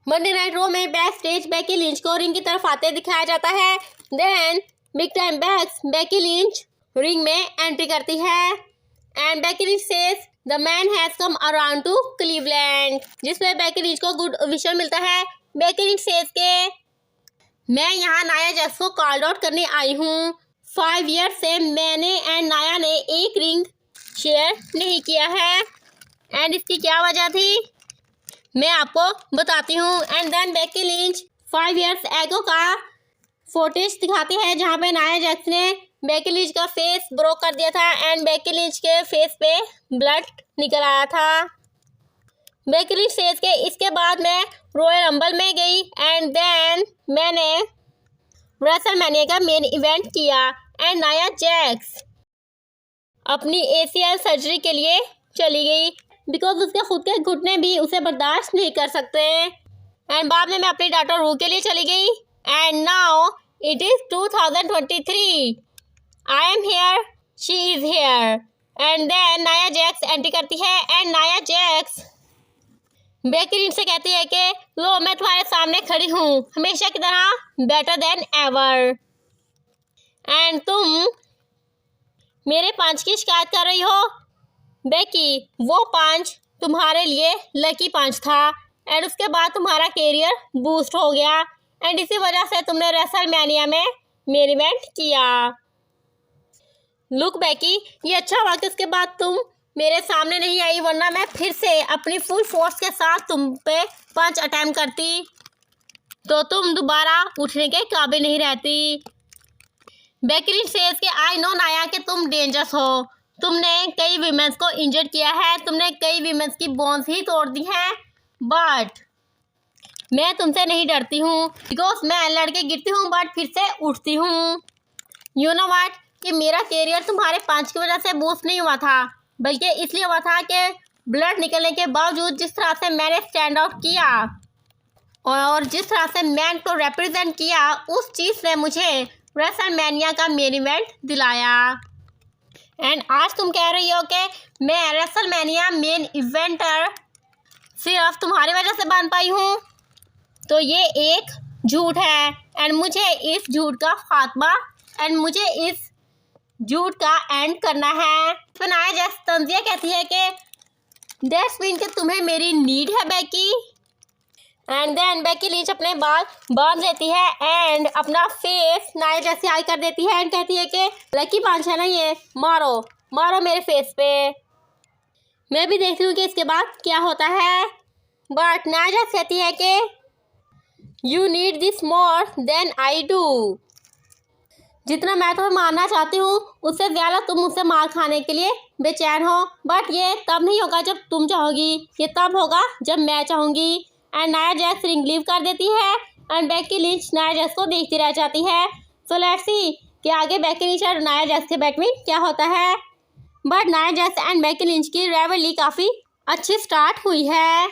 Monday night Raw में backstage Becky Lynch को ring की तरफ आते दिखाया जाता है। Then big time Becky Lynch ring में एंट्री करती है and Becky Lynch says the man has come around to Cleveland, जिसमें बेकी लिंच को गुड विजन मिलता है। बेकी लिंच सेज के मैं यहाँ नाया जैक्स को कॉल आउट करने आई हूँ। 5 ईयर से मैंने एंड नाया ने एक रिंग शेयर नहीं किया है एंड इसकी क्या वजह थी मैं आपको बताती हूँ। And then Becky Lynch 5 years ago का फुटेज दिखाती है जहाँ पे नाया जैक्स ने बेकी लिंच का फेस ब्रोक कर दिया था एंड बेकी लिंच के फेस पे ब्लड निकल आया था। बेकी लिंच सेज के इसके बाद मैं रॉयल रंबल में गई एंड देन मैंने रेसलमेनिया का मेन इवेंट किया एंड नाया जैक्स अपनी ACL सर्जरी के लिए चली गई बिकॉज उसके खुद के घुटने भी उसे बर्दाश्त नहीं कर सकते। एंड बाद में मैं अपनी डॉक्टर रू के लिए चली गई and now it is 2023 I am here she is here and then Nia Jax entry करती है and Nia Jax Becky Lynch से कहती है कि लो मैं तुम्हारे सामने खड़ी हूँ हमेशा की तरह बेटर देन एवर एंड तुम मेरे पांच की शिकायत कर रही हो। बेकी वो 5 तुम्हारे लिए लकी 5 था एंड उसके बाद तुम्हारा कैरियर बूस्ट हो गया एंड इसी वजह से तुमने रेसलमेनिया में मेन इवेंट किया। लुक बेकी ये अच्छा हुआ कि उसके बाद तुम मेरे सामने नहीं आई वरना मैं फिर से अपनी फुल फोर्स के साथ तुम पे पंच अटैम्प्ट करती तो तुम दोबारा उठने के काबिल नहीं रहती। बेकी लिंच सेज के आई नो नाया कि तुम डेंजरस हो, तुमने कई वीमेंस को इंजर्ड किया है, तुमने कई वीमेंस की बोन्स ही तोड़ दी हैं बट मैं तुमसे नहीं डरती हूँ बिकॉज मैं लड़के गिरती हूँ बट फिर से उठती हूँ। यू नो व्हाट कि मेरा कैरियर तुम्हारे 5 की वजह से बूस्ट नहीं हुआ था बल्कि इसलिए हुआ था कि ब्लड निकलने के बावजूद जिस तरह से मैंने स्टैंड आउट किया और जिस तरह से मैन को रिप्रेजेंट किया उस चीज़ ने मुझे रेसलमेनिया का मेन इवेंट दिलाया। एंड आज तुम कह रही हो कि मैं रेसलमेनिया मेन इवेंटर सिर्फ तुम्हारी वजह से बन पाई हूँ तो ये एक झूठ है एंड मुझे इस झूठ का खात्मा एंड मुझे इस झूठ का एंड करना है। तो नाया जैक्स तंजिया कहती है कि दैट्स मीन कि तुम्हें मेरी नीड है Becky and then Becky Lynch अपने बाल बांध लेती है एंड अपना फेस नाया जैक्स से हाई कर देती है एंड कहती है कि लकी 5 है ना ये मारो मारो मेरे फेस पे। मैं भी देखती हूँ कि इसके बाद क्या होता है बट नाया जैक्स कहती है कि you need this more than I do, जितना मैं तुम्हें मारना चाहती हूँ उससे ज़्यादा तुम मुझसे मार खाने के लिए बेचैन हो बट ये तब नहीं होगा जब तुम चाहोगी, ये तब होगा जब मैं चाहूँगी। And Nia Jax ring leave कर देती है and Becky lynch Nia Jax को देखती रह जाती है। सो लेट्स सी कि आगे बेकी लिंच और नाया जैक्स के बैट में क्या होता है but Nia Jax and Becky lynch की राइवलरी काफ़ी अच्छी स्टार्ट हुई है।